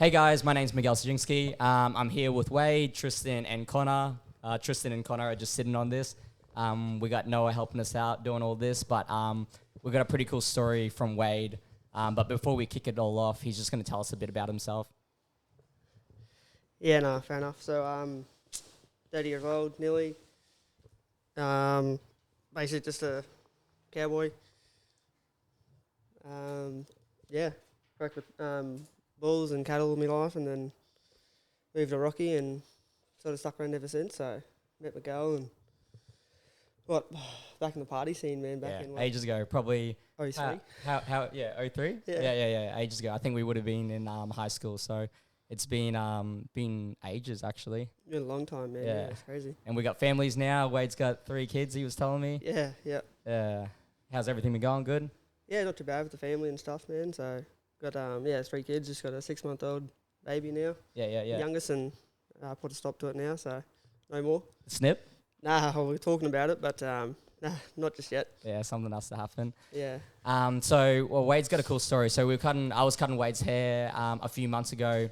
Hey guys, my name's Miguel Sajinski. I'm here with Wade, Tristan, and Connor. Tristan and Connor are just sitting on this. We got Noah helping us out doing all this, but we've got a pretty cool story from Wade. But before we kick it all off, he's just going to tell us a bit about himself. Yeah, no, fair enough. So, 30 years old, nearly. Basically just a cowboy. Yeah, worked with bulls and cattle all my life, and then moved to Rocky and sort of stuck around ever since. So, met my girl and back in the party scene, man. Back in ages ago, probably. Oh, how 03? Yeah, ages ago. I think we would have been in high school, so it's been ages actually. Been a long time, man. Yeah, it's crazy. And we got families now. Wade's got 3 kids. He was telling me. Yeah. How's everything been going? Good. Yeah, not too bad with the family and stuff, man. So got 3 kids. Just got a 6-month-old baby now. Yeah. Youngest, and put a stop to it now. So no more. Snip. Nah, we're talking about it, but nah, not just yet. Yeah, something else to happen. Yeah. Wade's got a cool story. So I was cutting Wade's hair a few months ago,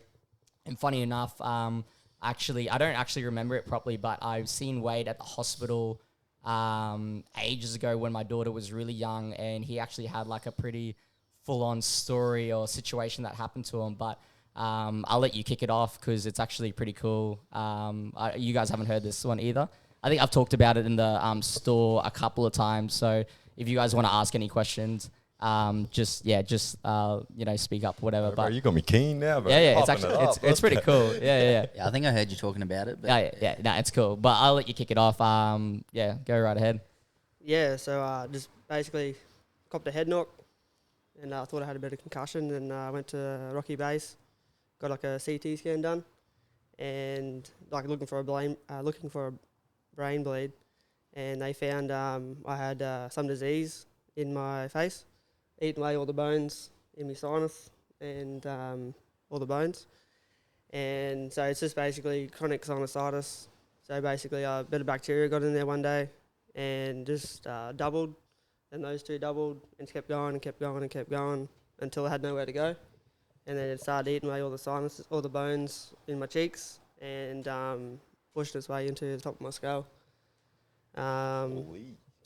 and funny enough, I don't actually remember it properly, but I've seen Wade at the hospital ages ago when my daughter was really young, and he actually had like a pretty full-on story or situation that happened to him. But I'll let you kick it off because it's actually pretty cool. You guys haven't heard this one either. I think I've talked about it in the store a couple of times. So if you guys want to ask any questions, just speak up, whatever. Bro, you got me keen now, bro. Yeah, it's pretty cool. Yeah. Yeah, I think I heard you talking about it. But It's cool. But I'll let you kick it off. Go right ahead. Yeah, so just basically copped a head knock, and I thought I had a bit of concussion, and I went to Rocky Base, got like a CT scan done, and like looking for a brain bleed, and they found I had some disease in my face, eating away all the bones in my sinus and all the bones. And so it's just basically chronic sinusitis. So basically a bit of bacteria got in there one day and just doubled, and those 2 doubled and kept going and kept going and kept going until I had nowhere to go. And then it started eating away all the sinuses, all the bones in my cheeks, and pushed its way into the top of my skull. So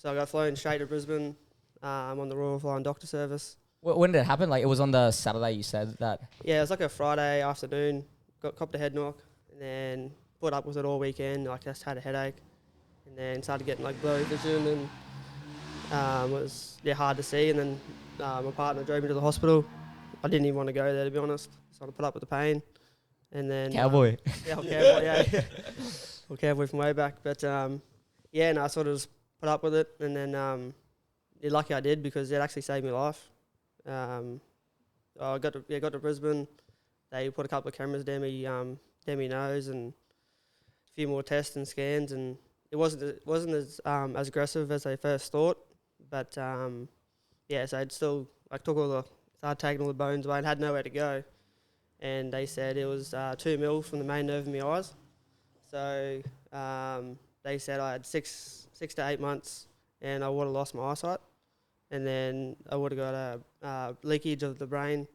I got flown straight to Brisbane. I'm on the Royal Flying Doctor Service. When did it happen? Like, it was on the Saturday, you said that? Yeah, it was like a Friday afternoon. Copped a head knock, and then put up with it all weekend. Like, just had a headache, and then started getting like blurry vision, and it was hard to see. And then my partner drove me to the hospital. I didn't even want to go there, to be honest. So I put up with the pain, and then cowboy. Cowboy, yeah. Well, cowboy from way back, but I sort of just put up with it, and then lucky I did, because it actually saved my life. I got to Brisbane. They put a couple of cameras down my nose and a few more tests and scans, and it wasn't as aggressive as they first thought. But so I'd still started taking all the bones away and had nowhere to go. And they said it was 2 mil from the main nerve in my eyes. So they said I had 6 to 8 months, and I would have lost my eyesight. And then I would have got a leakage of the brain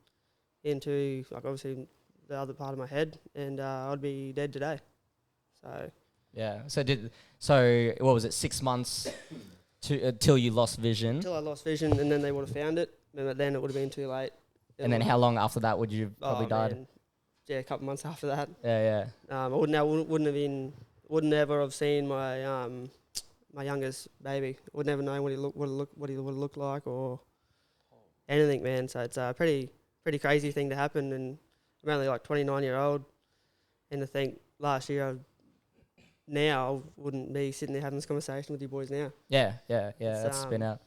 into, like, obviously the other part of my head, and I'd be dead today. So yeah. So what was it? 6 months till you lost vision. Until I lost vision, and then they would have found it, and then it would have been too late. And then how long after that would you probably died? Man. Yeah, a couple months after that. Yeah. I wouldn't ever have seen my my youngest baby. Would never know what he would have looked like or anything, man. So it's a pretty crazy thing to happen, and I'm only like 29-year-old, and to think last year I wouldn't be sitting there having this conversation with you boys now. Yeah. That's been out.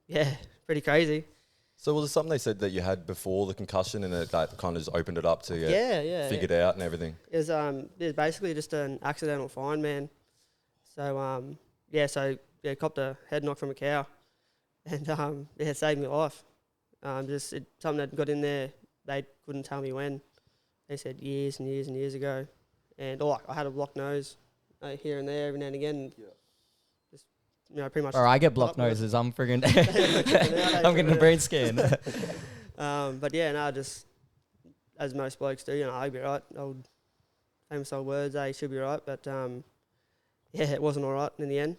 Yeah, pretty crazy. So was it something they said that you had before the concussion, and that kind of just opened it up to get figured out and everything? It was basically just an accidental find, man. So copped a head knock from a cow, and it saved my life. Something that got in there, they couldn't tell me when. They said years and years and years ago, and I had a blocked nose here and there every now and again. Yeah. Just pretty much. Or I get blocked noses. I'm friggin' I'm getting a brain scan. But just as most blokes do, I'll be right. Famous old words, you should be right. But it wasn't all right in the end.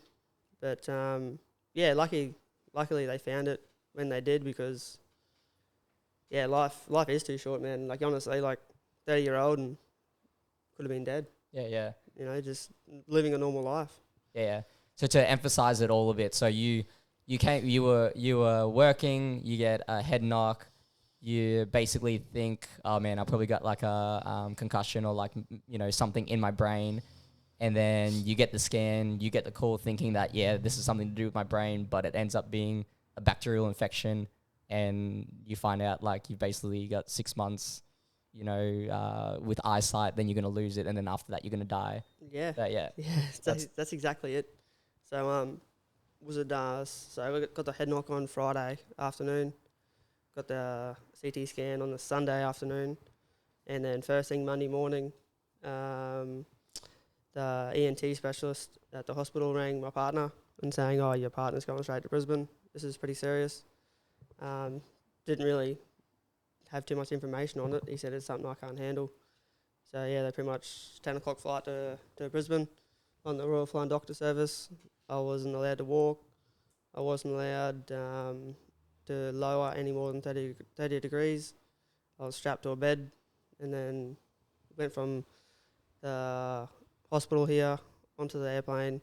But luckily they found it when they did, because life is too short, man. Like, honestly, 30-year-old and could have been dead. Yeah. Just living a normal life. Yeah. So to emphasize it all a bit, so you were working, you get a head knock, you basically think, oh man, I probably got like a concussion or something in my brain, and then you get the scan, you get the call thinking that this is something to do with my brain, but it ends up being a bacterial infection, and you find out you've basically got 6 months, with eyesight, then you're gonna lose it, and then after that you're gonna die. Yeah. That's exactly it. So so I got the head knock on Friday afternoon, got the CT scan on the Sunday afternoon, and then first thing Monday morning, the ENT specialist at the hospital rang my partner and saying, "Oh, your partner's going straight to Brisbane. This is pretty serious." Didn't really have too much information on it. He said it's something I can't handle. So they pretty much 10 o'clock flight to Brisbane on the Royal Flying Doctor Service. I wasn't allowed to walk. I wasn't allowed to lower any more than 30 degrees. I was strapped to a bed, and then went from the hospital here onto the airplane,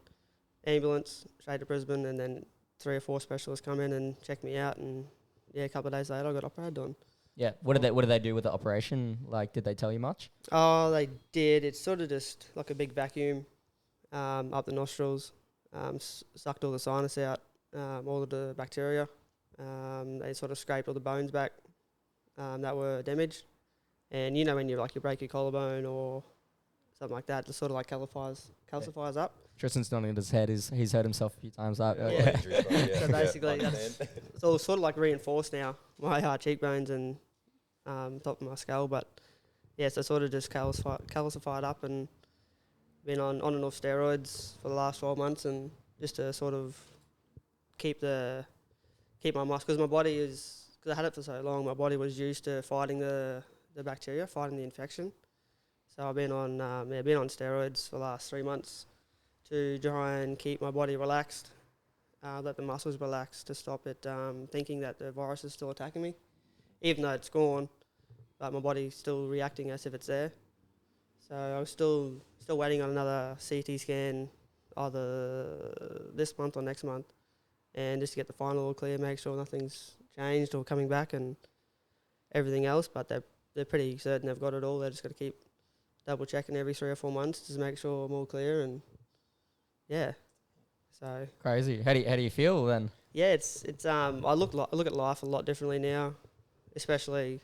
ambulance, straight to Brisbane, and then 3 or 4 specialists come in and check me out, and a couple of days later I got operated on. Yeah. What did they do with the operation? Did they tell you much? Oh, they did. It's sort of just like a big vacuum up the nostrils, sucked all the sinus out, all of the bacteria. They sort of scraped all the bones back that were damaged. And when you you break your collarbone or something like that, just sort of calcifies up. Tristan's nodding his head. He's hurt himself a few times. So basically, it's all sort of reinforced now, my cheekbones and top of my skull. But so sort of just calcified up, and been on and off steroids for the last 12 months, and just to sort of keep my muscles, because my body because I had it for so long, my body was used to fighting the bacteria, fighting the infection. So I've been on steroids for the last 3 months to try and keep my body relaxed, let the muscles relax, to stop it thinking that the virus is still attacking me, even though it's gone, but my body's still reacting as if it's there. So I was still waiting on another CT scan either this month or next month, and just to get the final all clear, make sure nothing's changed or coming back and everything else. But they're pretty certain they've got it all. They're just got to keep double checking every 3 or 4 months to make sure I'm all clear. And so crazy. How do you feel then? Yeah, it's I look at life a lot differently now, especially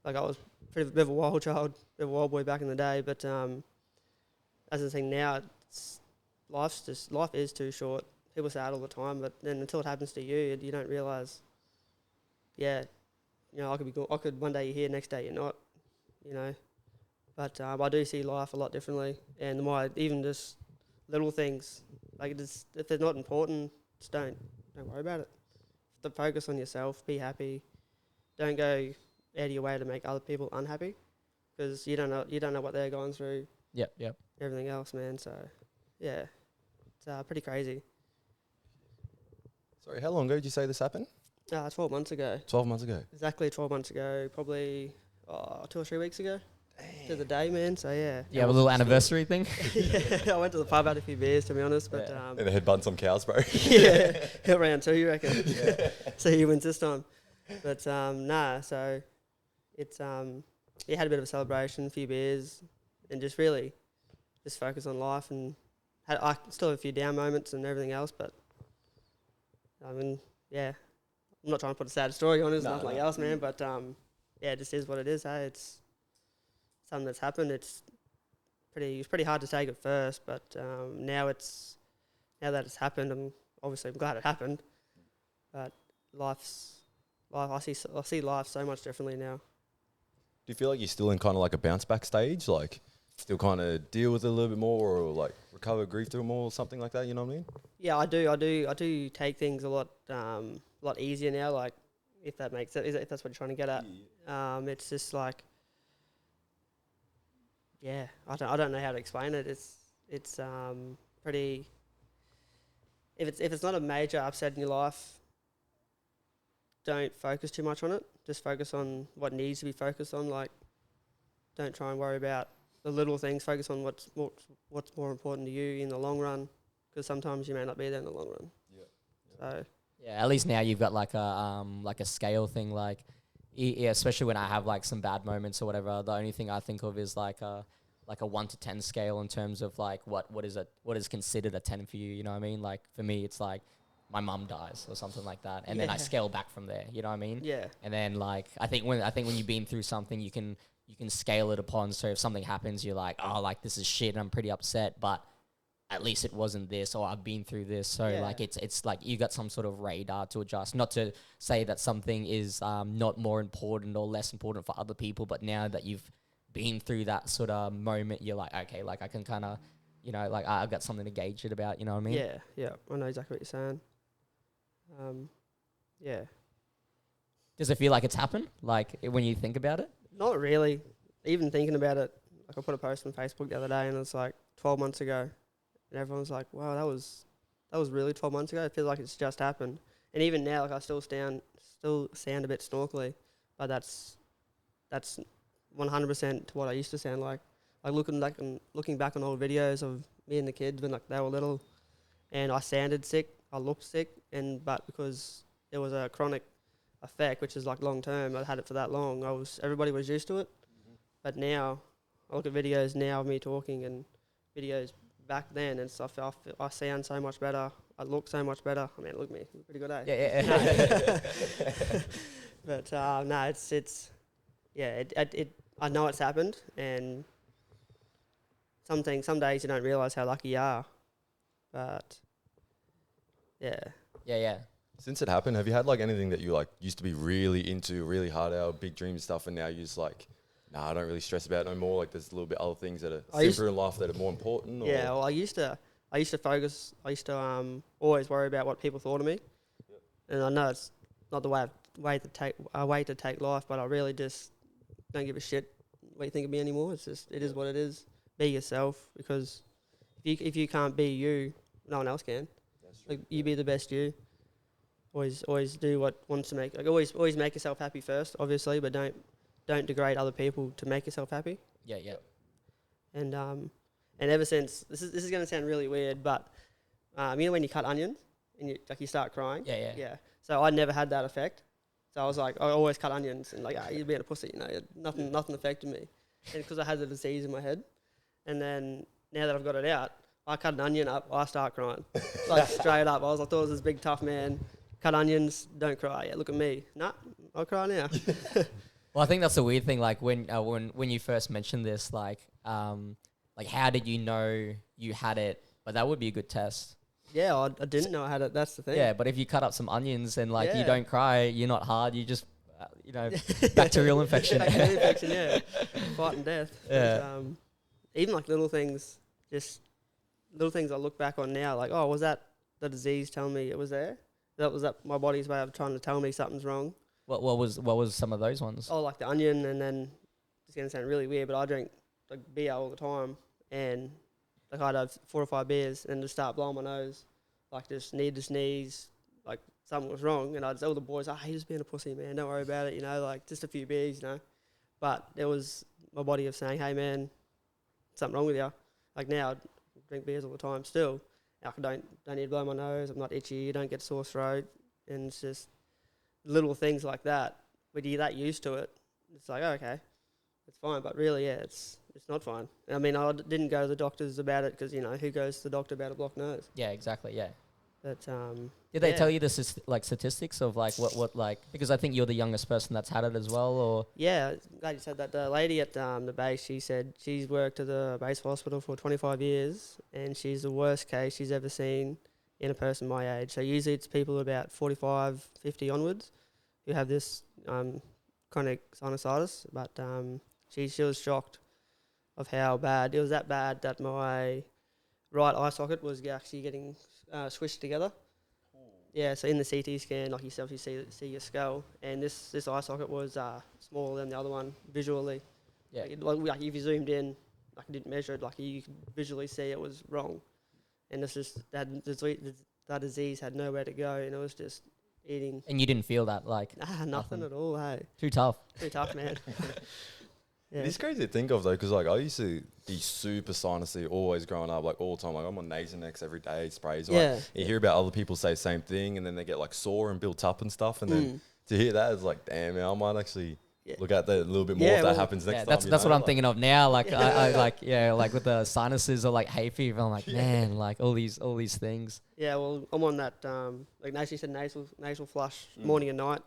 I was a bit of a wild child, bit of a wild boy back in the day. But as a thing now, life is too short. People say it all the time, but then until it happens to you, you don't realise. I could one day you're here, next day you're not. But I do see life a lot differently, and even just little things if they're not important, just don't worry about it. Focus on yourself. Be happy. Don't go out of your way to make other people unhappy, because you don't know what they're going through. Yep. Everything else, man. So it's pretty crazy. Sorry, how long ago did you say this happened? 12 months ago. 12 months ago. Exactly 12 months ago. Probably 2 or 3 weeks ago. To the day, man. So yeah. You have a little anniversary thing. Yeah, I went to the pub, had a few beers, to be honest. But and the head buns some cows, bro. Yeah, round 2, you reckon? Yeah. So he wins this time. But so it's had a bit of a celebration, a few beers, and just really just focus on life. And I still have a few down moments and everything else, but I mean, I'm not trying to put a sad story on it. It's nothing else, man. But it just is what it is. Hey, it's something that's happened. It's pretty hard to take at first, but now that it's happened, I'm glad it happened. But I see life so much differently now. Do you feel like you're still in kind of a bounce back stage, still kind of deal with it a little bit more, or recover grief through it more, or something like that? You know what I mean? Yeah, I do take things a lot easier now. If that makes sense, if that's what you're trying to get at. It's just yeah, I don't know how to explain it. It's pretty. If it's not a major upset in your life, don't focus too much on it. Just focus on what needs to be focused on. Like, don't try and worry about the little things. Focus on what's more important to you in the long run, because sometimes you may not be there in the long run. Yeah. So Yeah, at least now you've got like a scale thing, like yeah, especially when I have like some bad moments or whatever. The only thing I think of is like a 1 to 10 scale in terms of like what is considered a 10 for you. You know what I mean? Like for me, it's like my mum dies or something like that, and then I scale back from there. You know what I mean? yeah, And then like I think when you've been through something, you can scale it upon. So if something happens, you're like, oh, like this is shit, and I'm pretty upset, but at least it wasn't this, or I've been through this. So like it's like you got some sort of radar to adjust. Not to say that something is not more important or less important for other people, but now that you've been through that sort of moment, you're like, okay, like I can kind of, you know, like I've got something to gauge it about. You know what I mean? yeah, I know exactly what you're saying. Yeah, Does it feel like it's happened? Like when you think about it? not really. Even thinking about it, like I put a post on Facebook the other day, and it's like 12 months ago, and everyone's like, "Wow, that was really 12 months ago." It feels like it's just happened. And even now, like I still sound a bit snorkely, but that's 100% to what I used to sound like. Like looking back on old videos of me and the kids when like they were little, and I sounded sick, I looked sick, but because there was a chronic effect, which is like long term, I had it for that long. Everybody was used to it, but now I look at videos now of me talking and videos back then and stuff. I sound so much better. I look so much better. I mean, look at me, look pretty good, eh? Yeah. But no, it's yeah. I know it's happened, and some days you don't realise how lucky you are, but yeah. Yeah. Since it happened, have you had like anything that you like used to be really into, really hard out, big dream stuff, and now you're just like, nah, I don't really stress about it no more. Like there's a little bit other things that are simpler in life that are more important. Or Yeah, well, I used to focus. I used to always worry about what people thought of me, and I know it's not the way to take life, but I really just don't give a shit what you think of me anymore. It's just it is what it is. Be yourself, because if you can't be you, no one else can. Like you be the best you. Always do what wants to make. Like always make yourself happy first, obviously, but don't degrade other people to make yourself happy. Yeah. And ever since this is going to sound really weird, but you know when you cut onions and you start crying. Yeah. So I never had that effect. So I was like, I always cut onions and like, you're being a pussy, you know, nothing affected me, and because I had the disease in my head. And then now that I've got it out, I cut an onion up, I start crying, like straight up. I thought I was this big tough man. Cut onions, don't cry. Yeah, look at me. Nah, I'll cry now. Well, I think that's the weird thing. Like when you first mentioned this, like how did you know you had it? But that would be a good test. Yeah, I didn't know I had it. That's the thing. Yeah, but if you cut up some onions and like you Yeah. don't cry, you're not hard. You just bacterial infection. Bacterial infection, yeah, fighting death. Yeah. But, even like little things I look back on now, like, oh, was that the disease telling me it was there? That was my body's way of trying to tell me something's wrong. What was some of those ones? Oh, like the onion, and then it's gonna sound really weird, but I drink like beer all the time, and like I'd have 4 or 5 beers and just start blowing my nose, like just need to sneeze, like something was wrong, and I'd tell the boys, "Oh, he's just being a pussy, man. Don't worry about it, you know, like just a few beers, you know." But there was my body of saying, "Hey, man, something wrong with you." Like now, I drink beers all the time still. I don't need to blow my nose. I'm not itchy. You don't get sore throat, and it's just little things like that. When you're that used to it, it's like, oh, okay, it's fine. But really, yeah, it's not fine. I mean, I didn't go to the doctors about it because, you know, who goes to the doctor about a blocked nose? Yeah, exactly. Yeah. But did they tell you the statistics of like what like, because I think you're the youngest person that's had it as well, or? Yeah, glad you said that. The lady at the base, she said she's worked at the base hospital for 25 years, and she's the worst case she's ever seen in a person my age. So usually it's people about 45, 50 onwards who have this chronic sinusitis, but she was shocked of how bad it was. That bad that my right eye socket was actually getting squished together. Yeah, so in the CT scan, like yourself, you see your skull, and this eye socket was smaller than the other one visually. Yeah. Like if you zoomed in, like I didn't measure it. Like you could visually see it was wrong, and it's just that disease had nowhere to go, and it was just eating. And you didn't feel that, like nothing at all. Hey, too tough. too tough, man. Yeah. It's crazy to think of though, because like I used to be super sinusy always growing up, like all the time. Like I'm on Nasonex every day, sprays. Yeah. Like, you hear about other people say the same thing, and then they get like sore and built up and stuff, and then to hear that is like, damn, man, I might actually look at that a little bit more if that happens next time. That's what I'm thinking of now. Like I like with the sinuses or like hay fever. I'm like, man, like all these things. Yeah, well, I'm on that like Nacy said, nasal flush morning and night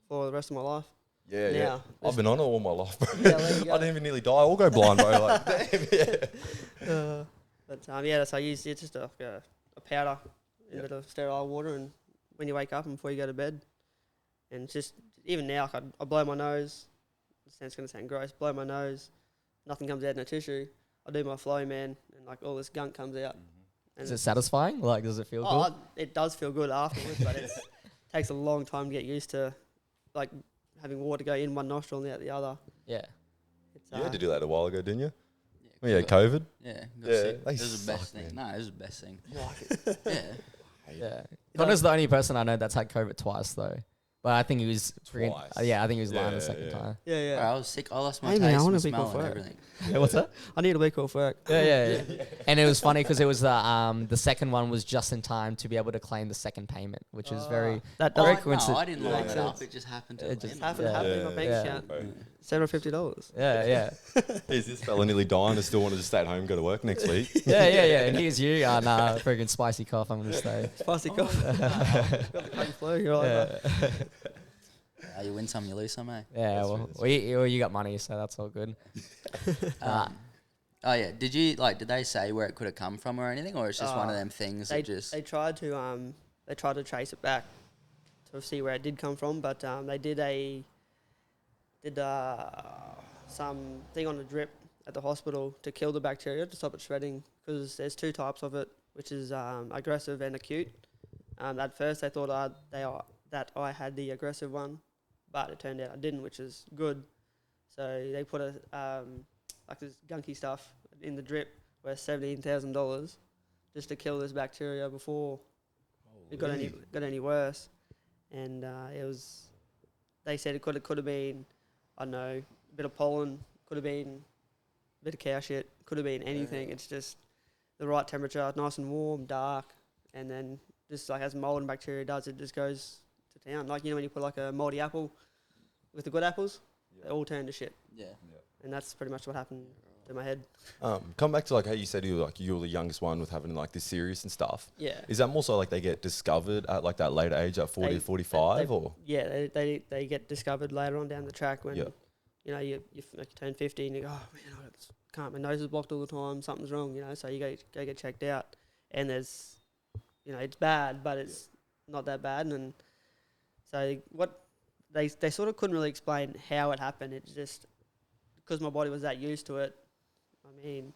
for the rest of my life. Yeah. I've been on it all my life, bro. Yeah, there you go. I didn't even nearly die or go blind, bro. Like, damn, But so I use it's just a powder in a bit of sterile water, and when you wake up and before you go to bed, and it's just even now, like I blow my nose. It's going to sound gross. Blow my nose, nothing comes out in the tissue. I do my flow, man, and like all this gunk comes out. Is it satisfying? Like, does it feel good? It does feel good afterwards, but it takes a long time to get used to, like having water go in one nostril and out the other. Yeah. You had to do that a while ago, didn't you? Yeah, when you had COVID? Yeah. Yeah. It was the best thing. No, it was the best thing. Yeah. Connor's the only person I know that's had COVID twice, though. But I think he was Twice. I think he was lying the second time. Yeah. Bro, I was sick. I lost my Hey, taste, man, I my wanna be smell, good and for it. everything. Yeah, what's that? I need a week off work. Yeah. And it was funny because it was the second one was just in time to be able to claim the second payment, which is very That very does No, coincident. I didn't line makes it up. sense. It just happened to It just land. happened in my bank account. Bro. $750. Yeah. Is this fella nearly dying and still wanted to stay at home and go to work next week? Yeah. And here's you. Nah, friggin' spicy cough. I'm gonna stay. Spicy cough. Got the cold flu. You're like, You win some, you lose some, eh? Yeah. Well, you got money, so that's all good. Oh yeah. Did they say where it could have come from or anything, or it's just one of them things that just? They tried to trace it back to see where it did come from, but they did some thing on the drip at the hospital to kill the bacteria to stop it shredding, because there's two types of it, which is aggressive and acute. At first they thought that I had the aggressive one, but it turned out I didn't, which is good. So they put like this gunky stuff in the drip worth $17,000 just to kill this bacteria before it got any worse. And they said it could have been, I don't know, a bit of pollen, could have been a bit of cow shit, could have been anything. It's just the right temperature, nice and warm, dark, and then just like as mold and bacteria does, it just goes to town. Like, you know, when you put like a moldy apple with the good apples, they all turn to shit. Yeah. And that's pretty much what happened to my head. Come back to like how you said you were the youngest one with having like this serious and stuff. Yeah. Is that more so like they get discovered at like that later age at 40 to 45 or? Yeah, they get discovered later on down the track when, Yeah. you know, you turn 50 and you go, oh man, my nose is blocked all the time, something's wrong, you know, so you go get checked out. And there's, you know, it's bad, but it's not that bad. And so what they sort of couldn't really explain how it happened. It's just because my body was that used to it. I mean,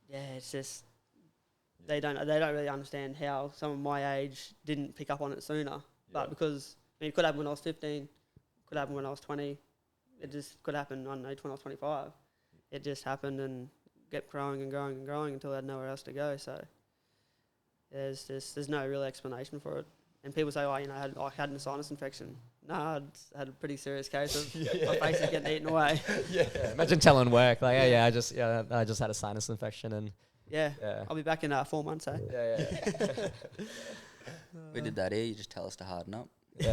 yeah, it's just they don't really understand how someone my age didn't pick up on it sooner. But because it could happen when I was 15, could happen when I was 20. It just could happen, I don't know, when I was 25. It just happened and kept growing and growing and growing until I had nowhere else to go. So there's no real explanation for it. And people say, oh, you know, I had a sinus infection. No, I had a pretty serious case of my face is getting eaten away. Imagine telling work like, I just had a sinus infection and I'll be back in 4 months, eh? We did that here. You just tell us to harden up. For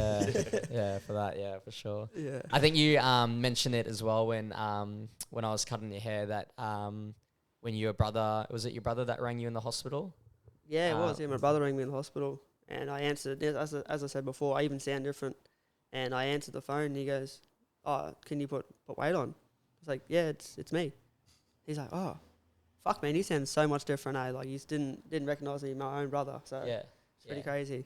that, for sure. Yeah. I think you mentioned it as well when I was cutting your hair that when your brother, was it your brother that rang you in the hospital? Yeah, it was. Yeah, my brother rang me in the hospital, and I answered. As I said before, I even sound different, and I answered the phone. And he goes, "Oh, can you put weight on?" I was like, "Yeah, it's me." He's like, "Oh, fuck, man, you sound so much different, eh? Like, you didn't recognise me, my own brother." So it's pretty crazy.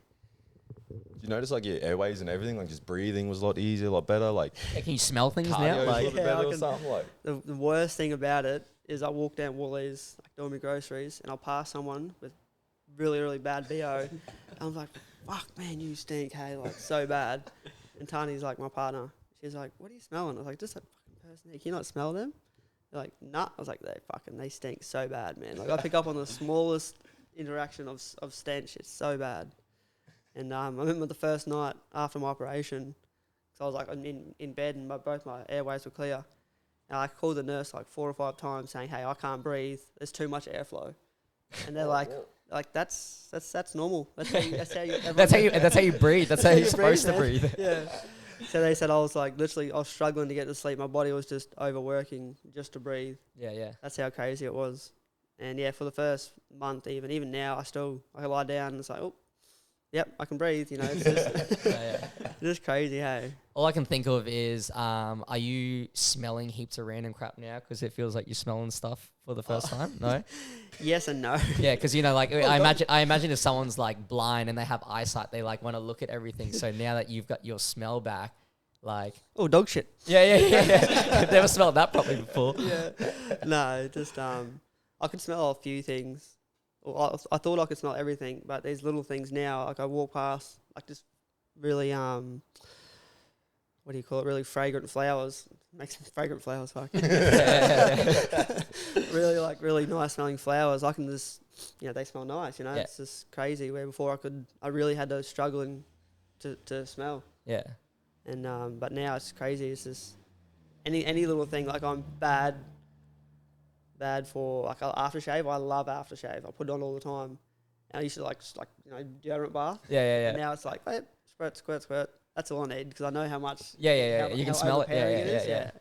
Did you notice like your airways and everything, like just breathing was a lot easier, a lot better, like can you smell things cardio now? was a Like, little bit better or something like? The worst thing about it is I walk down Woolies, like doing my groceries, and I'll pass someone with really, really bad BO. And I'm like, fuck, man, you stink, hey, like, so bad. And Tani's like my partner. She's like, what are you smelling? I was like, just that fucking person. Can you not smell them? They're like, nah. I was like, they stink so bad, man. Like, I pick up on the smallest interaction of stench. It's so bad. And I remember the first night after my operation, so I was like in bed and both my airways were clear. And I called the nurse like 4 or 5 times saying, hey, I can't breathe. There's too much airflow. And they're like that's normal. That's how you breathe. That's how you're supposed to breathe. Yeah. So they said I was like literally I was struggling to get to sleep. My body was just overworking just to breathe. Yeah. That's how crazy it was. And yeah, for the first month, even now, I lie down and it's like, oh, yep, I can breathe. You know, it's just just crazy. Hey. All I can think of is, are you smelling heaps of random crap now? Because it feels like you're smelling stuff for the first time. No. Yes and no. Yeah, because like I imagine if someone's like blind and they have eyesight, they like want to look at everything. So now that you've got your smell back, like dog shit. Yeah. I've never smelled that properly before. Yeah. No, just I could smell a few things. Well, I thought I could smell everything, but there's little things now. Like I walk past, like just really what do you call it? Really fragrant flowers. Makes fragrant flowers, fuck. really nice smelling flowers. I can just, they smell nice. Yeah. It's just crazy. Where before I really had to struggling to smell. Yeah. And but now it's crazy. It's just any little thing. Like I'm bad for like aftershave. I love aftershave. I put it on all the time. And I used to like deodorant bath. Yeah. And now it's like, hey, squirt. That's all I need because I know how much. Yeah. You can smell it. Yeah.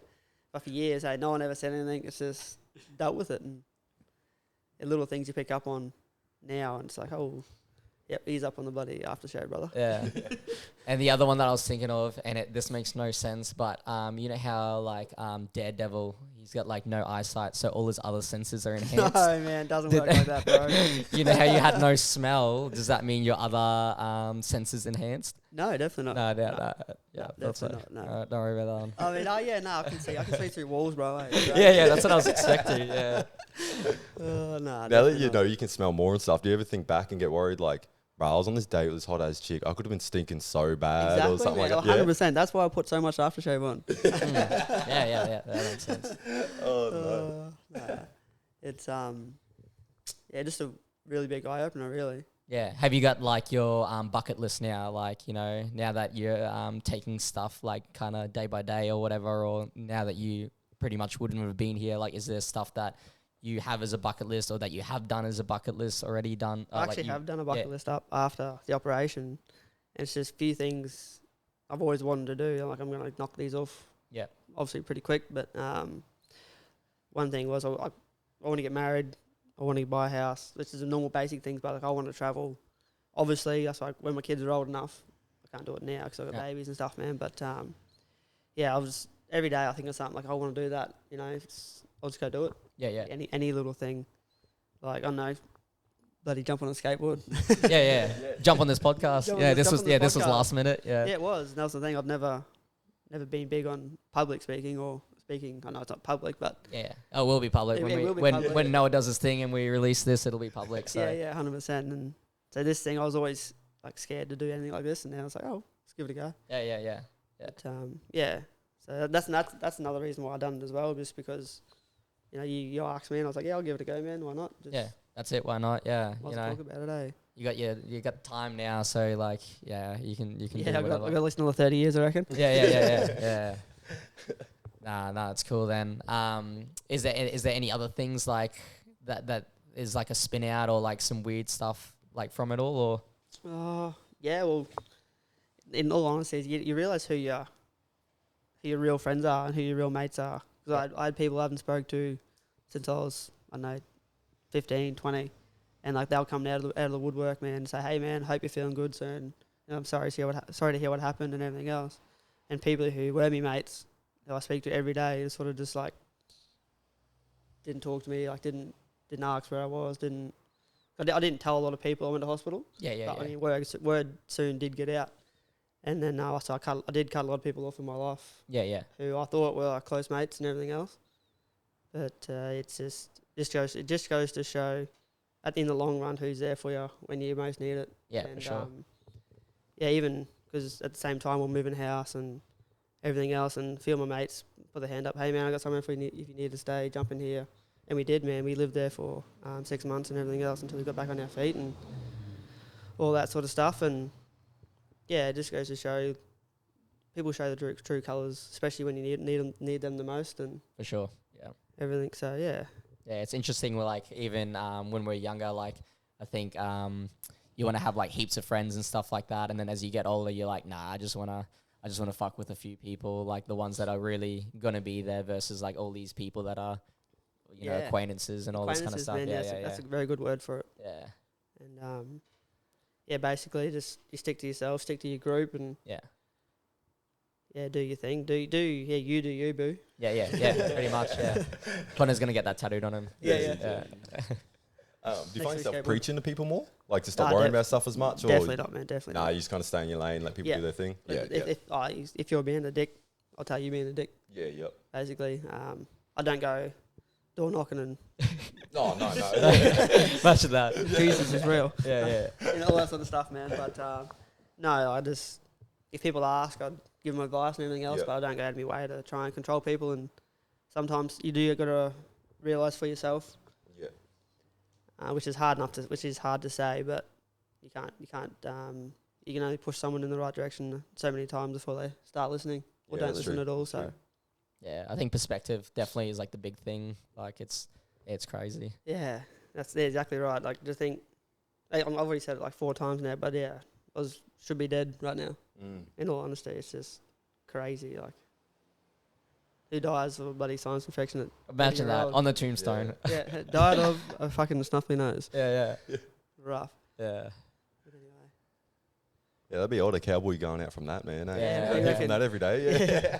But for years, hey, no one ever said anything. It's just dealt with it, and the little things you pick up on now, and it's like, oh, yep, ease up on the bloody aftershave, brother. Yeah. And the other one that I was thinking of, and this makes no sense, but you know how like Daredevil, he's got like no eyesight, so all his other senses are enhanced. No, man, it doesn't work like that, bro. You know how you had no smell? Does that mean your other senses enhanced? No, definitely not. No. Yeah, definitely not. No. Don't worry about that one. I mean, I can see through walls, bro. Yeah, that's what I was expecting. Yeah. Nah. Now that you know you can smell more and stuff, do you ever think back and get worried like, bro, I was on this date with this hot ass chick. I could have been stinking so bad or something man, like that. 100%. That's why I put so much aftershave on. Yeah. That makes sense. Oh no. Nah. It's just a really big eye opener, really. Yeah. Have you got like your bucket list now? Like, now that you're taking stuff like kind of day by day or whatever, or now that you pretty much wouldn't have been here, like, is there stuff that you have as a bucket list or that you have done as a bucket list already done? I actually have done a bucket list up after the operation. And it's just a few things I've always wanted to do. I'm going to knock these off. Yeah. Obviously pretty quick, but one thing was I want to get married. I want to buy a house. This is the normal basic things, but like I want to travel. Obviously, that's like when my kids are old enough. I can't do it now because I've got babies and stuff, man. But I was every day I think of something like I want to do that. I'll just go do it. Yeah. Any little thing, like I don't know, bloody jump on a skateboard. Yeah. Jump on this podcast. This was last minute. Yeah. Yeah, it was. And that was the thing. I've never been big on public speaking or speaking. I know it's not public, but yeah. Oh, it will be public when Noah does his thing and we release this. It'll be public. So. Yeah, 100%. And so this thing, I was always like scared to do anything like this, and now I was like, oh, let's give it a go. Yeah. But so that's another reason why I done it as well, just because you asked me, and I was like, yeah, I'll give it a go, man. Why not? That's it. Why not? Yeah, let's talk about it, eh? You got time now, so like, you can. Yeah, I've got at least another 30 years, I reckon. Yeah. Nah, it's cool then. Is there any other things like that is like a spin out or like some weird stuff like from it all, or? Yeah. Well, in all honesty, you realise who your real friends are and who your real mates are. Because I had people I haven't spoke to since I was 15, 20, and like they'll come out of the woodwork, man, and say, hey man, hope you're feeling good soon. I'm sorry to hear what happened and everything else. And people who were me mates, who I speak to every day, sort of just like didn't talk to me, like didn't ask where I was, I didn't tell a lot of people I went to hospital. Yeah. I mean, word soon did get out, and then I did cut a lot of people off in my life. Yeah. Who I thought were like close mates and everything else, but it just goes to show, in the long run, who's there for you when you most need it. Yeah, and, for sure. Even because at the same time we're moving house and everything else, and a few of my mates put the hand up. Hey man, I got somewhere if you need to stay, jump in here. And we did, man. We lived there for 6 months and everything else until we got back on our feet and all that sort of stuff. And yeah, it just goes to show people show the true colours, especially when you need them the most and For sure. Yeah. everything. So yeah. Yeah, it's interesting. We're like, even when we're younger, like I think you want to have like heaps of friends and stuff like that, and then as you get older, you're like, nah, I just wanna fuck with a few people, like the ones that are really gonna be there versus like all these people that are, you know, acquaintances and all this kind of stuff. Man, that's a very good word for it. Yeah. And yeah, basically just you stick to yourself, stick to your group, and Yeah. yeah, do your thing. You do you, boo. Yeah, pretty much. Yeah. Connor's gonna get that tattooed on him. Yeah. Do you find week, yourself skateboard. preaching to people more? Like to stop worrying about stuff as much? Definitely not, man. Definitely Nah, not. you just kind of stay in your lane, let people do their thing. If you're being a dick, I'll tell you being a dick. Yeah, yep. Basically, I don't go door knocking and No. Much of that. Jesus is real. Yeah. And all that sort of stuff, man. But no, I just if people ask, I'd give them advice and everything else. Yep. But I don't go out of my way to try and control people. And sometimes you got to realise for yourself. Yeah. Which is hard to say, but you can't. You can only push someone in the right direction so many times before they start listening or Yeah, don't that's listen true. at all. That's So true. Yeah, I think perspective definitely is like the big thing. Like it's crazy. yeah, that's exactly right. Like just think, I've already said it like 4 times now, but yeah, should be dead right now. In all honesty, it's just crazy. Like who dies of a bloody sinus infection at Imagine 30 years that old? on the tombstone. Yeah, died of a fucking snuffly nose. Yeah. Rough. Yeah. But anyway. Yeah, that'd be old, a cowboy going out from that, man. Yeah, Going I out from that every day. Yeah.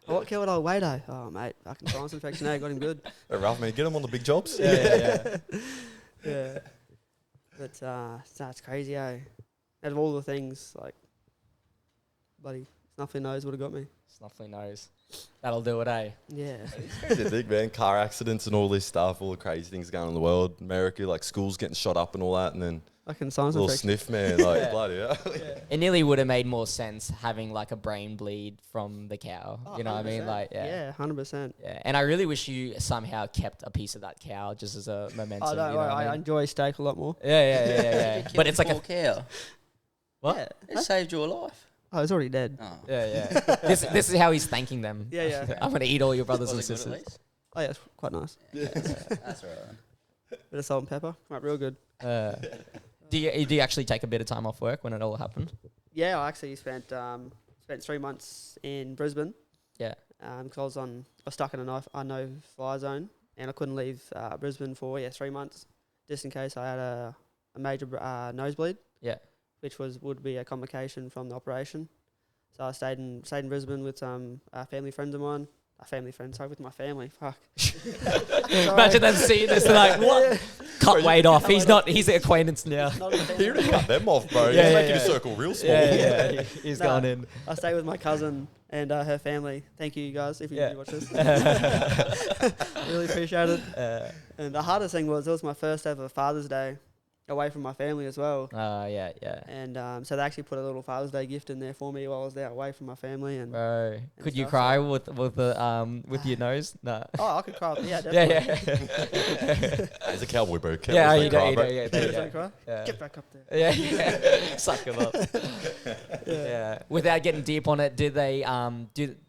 What killed old Wado? Oh mate, fucking sinus infection. Got him good. Rough, man. Get them on the big jobs. Yeah. Yeah. But it's crazy, eh? Out of all the things, like, bloody snuffly nose would have got me. Snuffly nose. That'll do it, eh? Yeah. It's a big, man. Car accidents and all this stuff, all the crazy things going on in the world. America, like schools getting shot up and all that, and then Fucking sinus little infection. sniff, man. Like, Yeah. bloody hell. It nearly would have made more sense having like a brain bleed from the cow. Oh, You know what I mean? 100%. Like, Yeah, 100%. Yeah, and I really wish you somehow kept a piece of that cow just as a momentum. I don't you know what I I mean? enjoy steak a lot more. Yeah. But it's like a cow. what? Yeah. It saved your life. Oh, it's already dead. Oh. Yeah. this is how he's thanking them. Yeah. I'm gonna eat all your brothers and Was it good at sisters. least? Oh, yeah, it's quite nice. That's all right. Bit of salt and pepper. Right, real good. Do you actually take a bit of time off work when it all happened? Yeah, I actually spent 3 months in Brisbane. Yeah. Because I was stuck in a no-fly zone, and I couldn't leave Brisbane for 3 months, just in case I had a major nosebleed. Yeah. Which would be a complication from the operation. So I stayed in Brisbane with family friends of mine. With my family. Fuck. Imagine them seeing this, they're like, what? Cut Wade off. He's an acquaintance now. He already cut them off, bro. Yeah, He's yeah, making yeah. a circle real small. Yeah. He's No. gone in. I stayed with my cousin and her family. Thank you guys if you Yeah. do watch this. Really appreciate it. And the hardest thing was it was my first ever Father's Day away from my family as well. Yeah. And so they actually put a little Father's Day gift in there for me while I was there away from my family. And Bro, could you stuff, cry with your nose? No. oh, I could cry. Yeah, definitely. He's a cowboy, bro. Yeah, Cowboys you don't cry, know, bro. yeah. Don't Yeah. cry. Yeah. Get back up there. Yeah. Suck him up. Yeah. Without getting deep on it, did they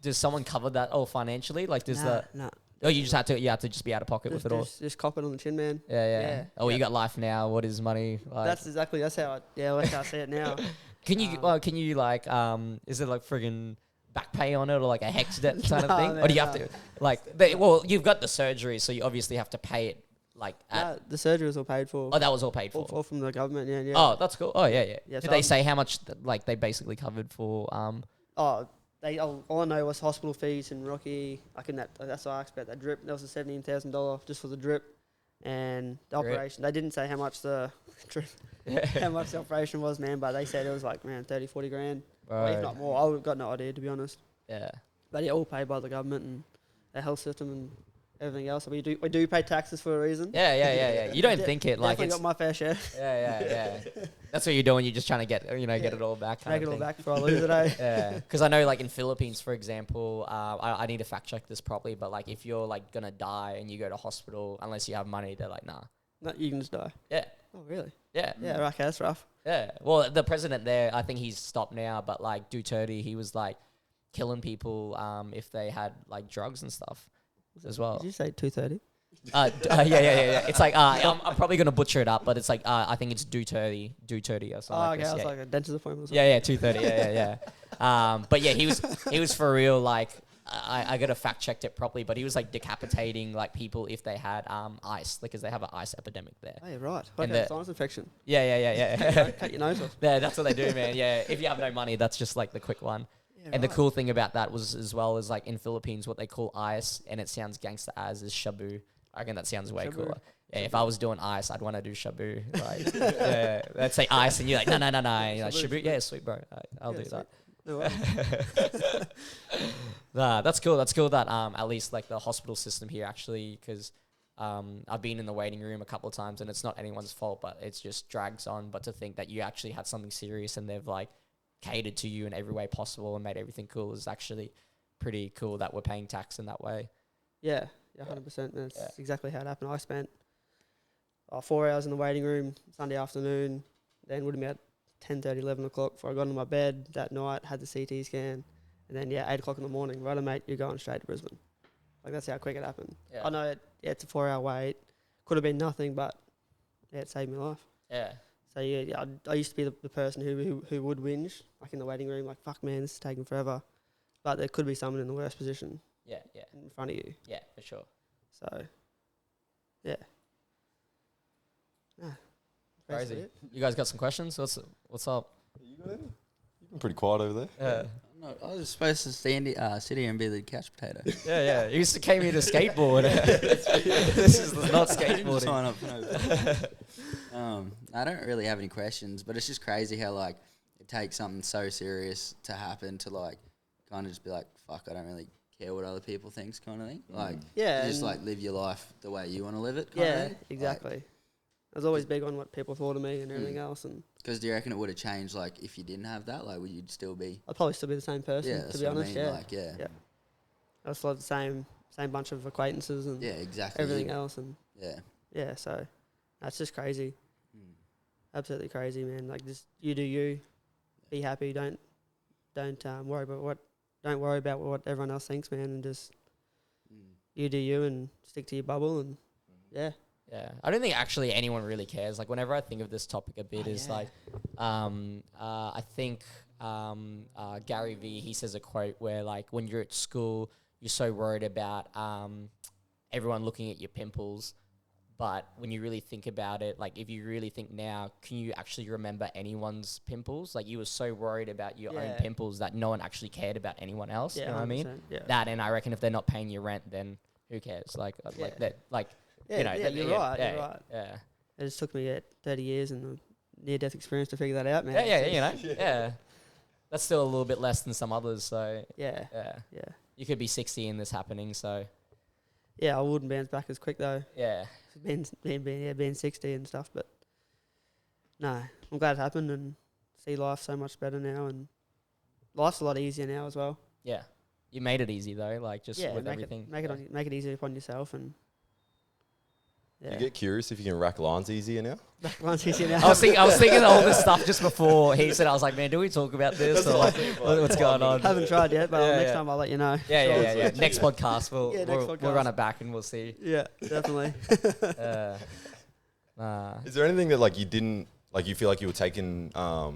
does someone cover that all financially? Like does Nah. oh you have to just be out of pocket with it all? Just cop it on the chin, man. Yeah. yeah. Oh, you got life now. What is money? Like, That's how I see it now. can you like is it like friggin' back pay on it or like a hex debt kind of No, thing? Or man, do you have no. to like you've got the surgery, so you obviously have to pay it like at, The surgery was all paid for. oh, that was all paid for. All from the government, yeah. Oh, that's cool. Oh, yeah. Yeah, Did so they I'm- say how much like they basically covered for Oh, all I know was hospital fees in Rocky. That's what I asked about that drip. That was $17,000 just for the drip, and the Drip. operation. They didn't say how much the drip, how much the operation was, man. But they said it was like, man, 30-40 grand, or if not more. I've got no idea, to be honest. Yeah. But yeah, all paid by the government and the health system and everything else. We do pay taxes for a reason. Yeah. You don't think it like Definitely it's got my fair share. yeah. That's what you're doing. You're just trying to get get it all back. Make it all back before I lose it. Eh? Yeah, because I know like in Philippines, for example, I need to fact check this properly, but like if you're like gonna die and you go to hospital, unless you have money, they're like, nah. No, you can just die. Yeah. Oh really? Yeah. Yeah. Right. That's rough. Yeah. Well, the president there, I think he's stopped now, but like Duterte, he was like killing people if they had like drugs and stuff as well. Did you say 2:30? Yeah. It's like I'm probably gonna butcher it up, but it's like I think it's Duterte or something. Oh, like okay. this. I was Yeah. like a dentist appointment. Or Yeah, 2:30. Yeah. But yeah, he was for real. Like I gotta fact checked it properly, but he was like decapitating like people if they had ice, because they have an ice epidemic there. Oh, yeah, right. And Okay, the- sinus infection. Yeah. Cut your nose off. Yeah, that's what they do, man. Yeah, if you have no money, that's just like the quick one. Yeah, And the right. cool thing about that was as well as like in Philippines, what they call ice, and it sounds gangster as is shabu. I reckon that sounds way Shabu. cooler. Yeah, if I was doing ice, I'd want to do shabu. Like, yeah, let's say ice, and you're like, no. And you're like, Shabu, shabu, yeah, sweet, bro. I'll Yeah, do that. No way. Nah, that's cool. That's cool that at least like the hospital system here actually, because I've been in the waiting room a couple of times, and it's not anyone's fault, but it's just drags on. But to think that you actually had something serious and they've like catered to you in every way possible and made everything cool is actually pretty cool that we're paying tax in that way. Yeah, 100%. That's Yeah. exactly how it happened. I spent 4 hours in the waiting room Sunday afternoon, then would have been at 10:30, 11 o'clock before I got into my bed that night, had the CT scan, and then 8 o'clock in the morning, right, mate, you're going straight to Brisbane. Like, that's how quick it happened. Yeah. I know it's a 4 hour wait. Could have been nothing, but it saved my life. Yeah. So yeah, I used to be the person who would whinge, like in the waiting room, like, fuck man, this is taking forever. But there could be someone in the worst position Yeah. in front of you. Yeah, for sure. So, yeah. Nah, Crazy. basically it. You guys got some questions? What's up? You got any? You've been pretty quiet over there. Yeah. No, I was supposed to sit here and be the couch potato. Yeah. You used to came here to skateboard. This is not skateboarding. Sign up for no. I don't really have any questions, but it's just crazy how like it takes something so serious to happen to like kind of just be like, fuck, I don't really care what other people think, kind of thing. Like, Yeah, you just and- like live your life the way you want to live it. Kind of Yeah, thing. exactly. I was always big on what people thought of me and everything else, and Because do you reckon it would have changed like if you didn't have that? Like, would you still be? I'd probably still be the same person, Yeah, to that's be what honest. I mean. Yeah, Like, yeah, I still have the same bunch of acquaintances and yeah, exactly. everything else, and Yeah. yeah, so that's just crazy, Mm. absolutely crazy, man. Like, just you do you, be happy. Don't worry about what everyone else thinks, man, and just Mm. you do you and stick to your bubble, and yeah. Yeah, I don't think actually anyone really cares. Like whenever I think of this topic a bit, is like, I think Gary V, he says a quote where like when you're at school, you're so worried about everyone looking at your pimples, but when you really think about it, like if you really think now, can you actually remember anyone's pimples? Like you were so worried about your own Yeah. pimples that no one actually cared about anyone else. Yeah, You know what I mean? 100%, yeah. That, and I reckon if they're not paying your rent, then who cares? Like Yeah. that, like. Yeah, You know, yeah, that- you're yeah, right. yeah, You're right. Yeah. It just took me 30 years and a near-death experience to figure that out, man. Yeah, It's you know, yeah. That's still a little bit less than some others, so yeah, yeah. yeah. You could be 60 in this happening, so Yeah, I wouldn't bounce back as quick though. yeah. Being 60 and stuff, but no, I'm glad it happened and see life so much better now, and life's a lot easier now as well. Yeah. You made it easy though, like just with make everything. make it easier upon yourself, and You yeah, get curious if you can rack lines easier now. one's easier now. I was thinking all this stuff just before he said, I was like, man, do we talk about this or what's going on? Haven't tried yet, but Yeah, next yeah. time I'll let you know. Yeah. Next podcast, we'll Yeah, next we'll podcast. run it back and we'll see. Yeah, definitely. Is there anything that like you didn't like? You feel like you were taking a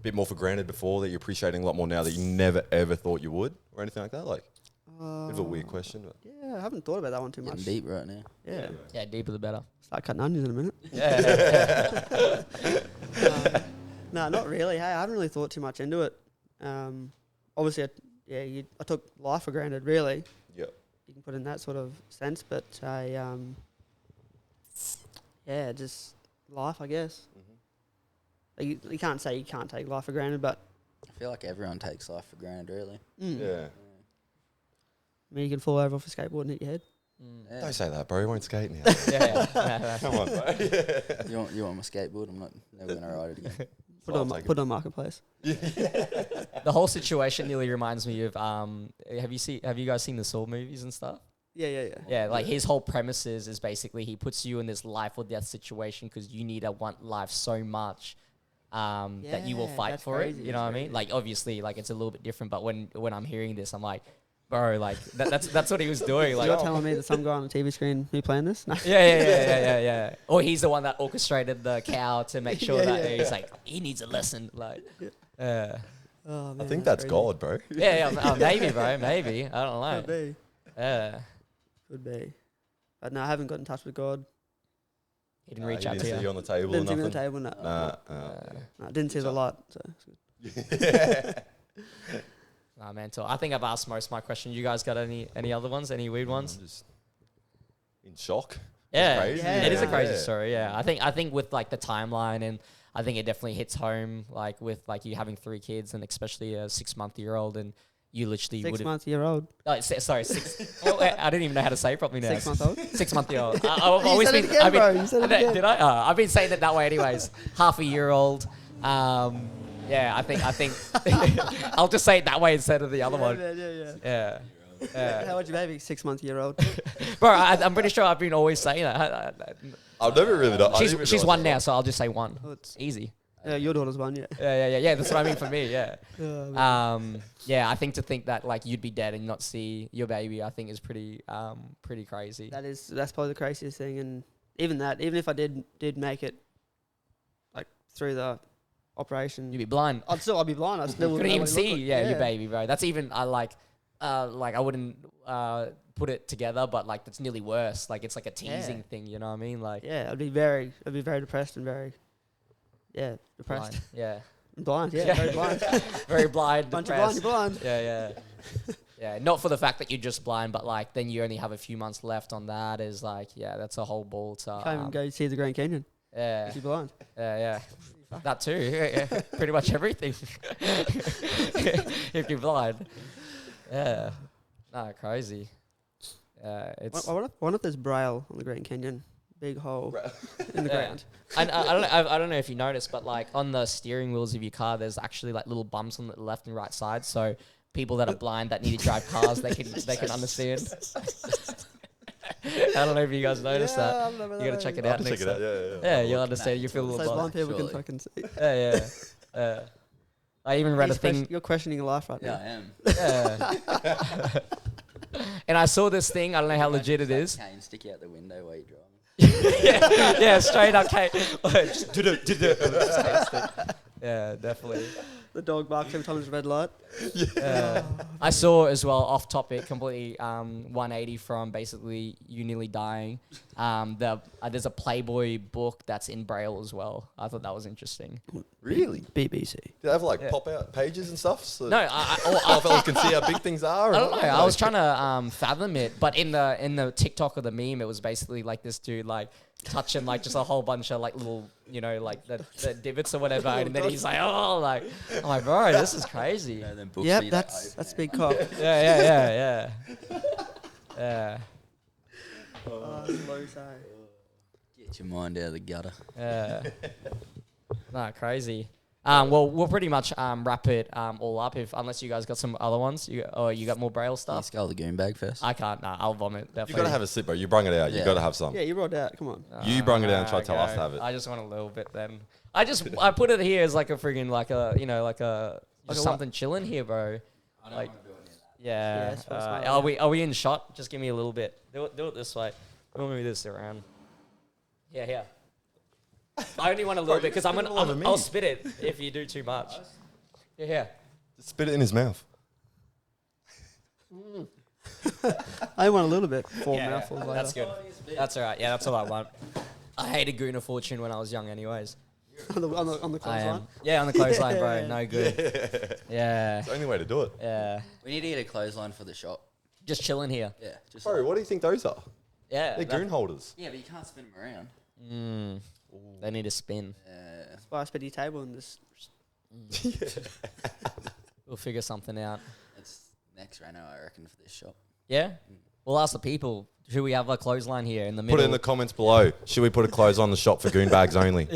bit more for granted before that you're appreciating a lot more now that you never ever thought you would, or anything like that? Like, bit of a weird question. But. Yeah, I haven't thought about that one too Getting much. deep right now. Yeah, Yeah, deeper the better. start cutting onions in a minute. Yeah. No, not really. Hey, I haven't really thought too much into it. Obviously, I took life for granted, really. Yep. You can put it in that sort of sense, but just life, I guess. Like you can't say you can't take life for granted, but I feel like everyone takes life for granted, really. Yeah. I mean, you can fall over off a skateboard and hit your head. Yeah. Don't say that, bro. He won't skate now. Yeah, yeah. Come on, bro. You want my skateboard? I'm not never gonna ride it again. Put on marketplace. The whole situation nearly reminds me of have you guys seen the Saw movies and stuff? Yeah. Yeah, like his whole premises is basically he puts you in this life or death situation because you need to want life so much that you will Yeah, fight that's for crazy, it. You know what I mean? Like obviously, like it's a little bit different, but when I'm hearing this, I'm like, bro, like that's what he was doing. Like, You're telling me that some guy on the TV screen who playing this? No. yeah. Or he's the one that orchestrated the cow to make sure Yeah, that yeah. he's like he needs a lesson. Like, Oh, man, I think that's crazy. God, bro. maybe, bro, maybe I don't know. Could be. Yeah, Could be. But no, I haven't got in touch with God. he didn't reach He out didn't to see you. you on the table Didn't or see me on nothing. the table, no. Nah. No, didn't see the light. So it's good. Nah, mental. I think I've asked most of my questions. You guys got any other ones? Any weird ones? I'm just in shock. Yeah, crazy. it is a Yeah. crazy Yeah. story. Yeah, I think with like the timeline, and I think it definitely hits home. Like with like you having 3 kids, and especially a 6-month-year-old, and you literally 6 would have. months, year old. Oh, sorry, 6. Oh, I didn't even know how to say it properly now. 6 month old. 6-month-year-old. I've You always said it been. again, I've been- bro. You said it again. Did I? I've been saying it that way, anyways. Half a year old. Yeah, I think I'll just say it that way instead of the other one. Yeah. Yeah. How old your baby? 6 months, year old. Bro, I'm pretty sure I've been always saying that. I've never really done. She's 1 now, so I'll just say 1. Oh, it's- Easy. Yeah, your daughter's 1, yeah. Yeah. That's what I mean for me. Yeah. Oh, man. Yeah. I think to think that like you'd be dead and not see your baby, I think is pretty crazy. That's probably the craziest thing, and even if I did make it, like through the operation, You'd be blind. I'd be blind. I still Couldn't wouldn't even know what he see. looked Yeah, like. your baby, bro. That's even I wouldn't put it together, but like that's nearly worse. Like it's like a teasing thing. You know what I mean? Like Yeah, I'd be very depressed and very, depressed. blind. Yeah. Blind, very blind. Very blind. Bunch of blind, depressed. you're blind. Yeah. Yeah, not for the fact that you're just blind, but like then you only have a few months left on that. Is like, yeah, that's a whole ball to. Can't even go see the Grand Canyon Yeah, if you're blind. yeah. That too. Yeah. Pretty much everything. If you're blind. Yeah. Nah, crazy. It's. I wonder if there's braille on the Grand Canyon. Big hole in the Yeah. ground. And I don't know if you noticed, but like on the steering wheels of your car, there's actually like little bumps on the left and right side. So people that are blind that need to drive cars, they can understand. I don't know if you guys noticed that. You gotta check it I'll out check next it out. time. Yeah. Yeah, you'll understand. You feel a So little blind blind. people can surely. fucking see. Yeah. I even read a thing. You're questioning your life right Yeah, now. I am. Yeah. And I saw this thing. I don't know how legit it is. Cane stick out the window while you're driving. Yeah, straight up. Yeah, definitely. The dog barks every time there's a red light. I saw as well, off topic, completely 180 from basically you nearly dying. There's a Playboy book that's in Braille as well. I thought that was interesting. Really? BBC. Do they have like Yeah. pop out pages and stuff? So No, our fellas can see how big things are. I don't know. I was trying to fathom it, but in the TikTok or the meme, it was basically like this dude like touching like just a whole bunch of like little, you know, like the divots or whatever, and then he's like, oh, like, I'm like, bro, this is crazy. You know, them books Yep, where you, like, that's open it. big cock. Yeah. Get your mind out of the gutter. Yeah. Nah, crazy. Well, we'll pretty much wrap it all up unless you guys got some other ones. You got more Braille Can you stuff? skull the goon bag first? I can't. Nah, I'll vomit. You Definitely. gotta have a sip, bro. You brung it out. You Yeah. gotta have some. Yeah, you brought it out. Come on. You brung it out and tried to tell us Okay. to have it. I just want a little bit then. I put it here as like a friggin' like a Like a what? something chilling here, bro. I don't Like- want to do it near that. Yeah. that's what's not Are right. we in shot? Just give me a little bit. Do it this way. We'll move this around. Yeah. I only want a little Bro, bit because you spit it all over me. I'll spit it if you do too much. Yeah. Just spit it in his mouth. I want a little bit. Four Yeah, mouthfuls later. that's good. That's all right. Yeah, that's all I want. I hated Goon of Fortune when I was young, anyways. on the I clothesline. am. Yeah, on the clothesline, bro. Yeah. No good. Yeah. It's the only way to do it. Yeah. We need to get a clothesline for the shop. Just chilling here. Yeah, just Bro, what do you think those are? Yeah. They're goon holders. yeah, but you can't spin them around. They need a spin. Spice Betty table and this. We'll figure something out. It's next right now, I reckon, for this shop. Yeah? We'll ask the people. Should we have a clothesline here in the middle? Put it in the comments below. Should we put a clothes on the shop for goon bags only?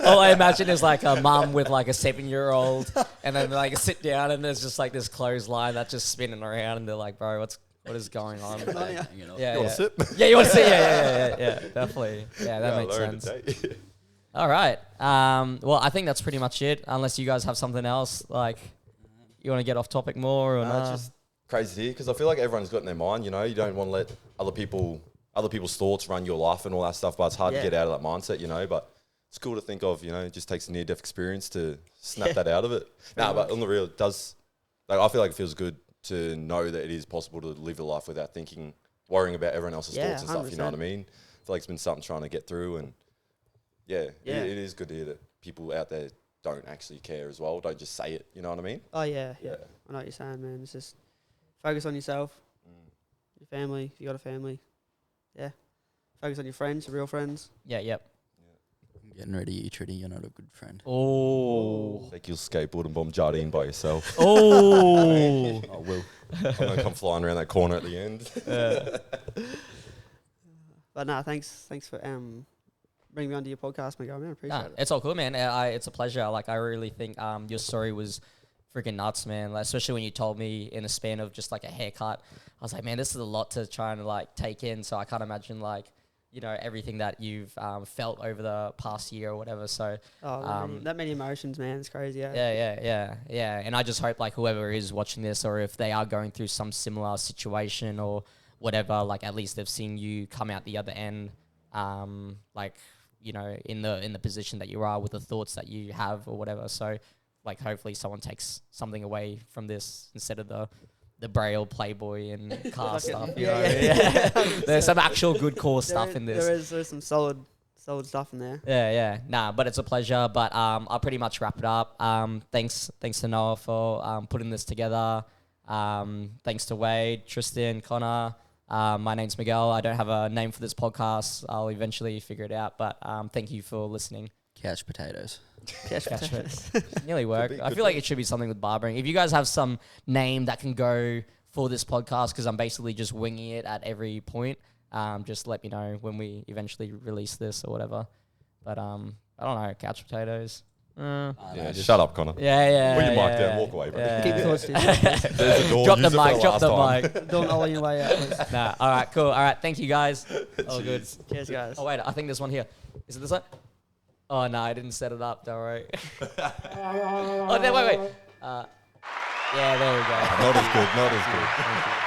All I imagine is like a mum with like a 7-year-old, and then like sit down, and there's just like this clothesline that's just spinning around, and they're like, "Bro, what is going on?" Yeah, You want to sip? Yeah, you want to see? Yeah, definitely. Yeah, that makes sense. All right. Well, I think that's pretty much it. Unless you guys have something else, like you want to get off topic more, or It's not? just crazy to hear because I feel like everyone's got in their mind. You know, you don't want to let other people's thoughts run your life and all that stuff. But it's hard to get out of that mindset. You know, but it's cool to think of. You know, it just takes a near-death experience to snap that out of it. But on the real, it does. Like, I feel like it feels good to know that it is possible to live a life without worrying about everyone else's thoughts and stuff. 100%. You know what I mean? I feel like it's been something trying to get through, and it is good to hear that people out there don't actually care as well. Don't just say it. You know what I mean? Oh yeah. I know what you're saying, man. It's just focus on yourself, your family. If you got a family, focus on your friends, your real friends. Yep. I'm getting rid of you, Tritty. You're not a good friend. Oh. Take your skateboard and bomb Jardine by yourself. Oh. I will. I'm going to come flying around that corner at the end. But no, thanks for bringing me onto your podcast, Miguel. Man, I appreciate it. It's all cool, man. It's a pleasure. Like, I really think your story was freaking nuts, man. Like, especially when you told me in a span of just like a haircut. I was like, man, this is a lot to try and like take in. So I can't imagine like, you know, everything that you've felt over the past year or whatever. So that many emotions, man. It's crazy. Yeah. And I just hope like whoever is watching this, or if they are going through some similar situation or whatever, like at least they've seen you come out the other end, like, you know, in the position that you are with the thoughts that you have or whatever. So like hopefully someone takes something away from this instead of the Braille Playboy and car stuff. You know? There's some actual good core stuff in this. There's some solid stuff in there. Yeah. Nah, but it's a pleasure. But I'll pretty much wrap it up. Thanks to Noah for putting this together. Thanks to Wade, Tristan, Connor. My name's Miguel. I don't have a name for this podcast. I'll eventually figure it out. But thank you for listening. Couch potatoes. Couch potatoes. Nearly worked. I feel like it should be something with barbering. If you guys have some name that can go for this podcast, because I'm basically just winging it at every point, just let me know when we eventually release this or whatever. But I don't know. Couch potatoes. Shut up, Connor. Yeah. Put your mic down. Walk away, bro. Keep your thoughts to yourself. There's a door. Drop Use the it for mic. Drop last the time. mic. Don't all your way out, please. Nah. All right. Cool. All right. Thank you guys. All good. Cheers, guys. Oh wait, I think there's one here. Is it this one? Oh no, I didn't set it up. Don't worry. Oh no, wait. Yeah, there we go. Not as good.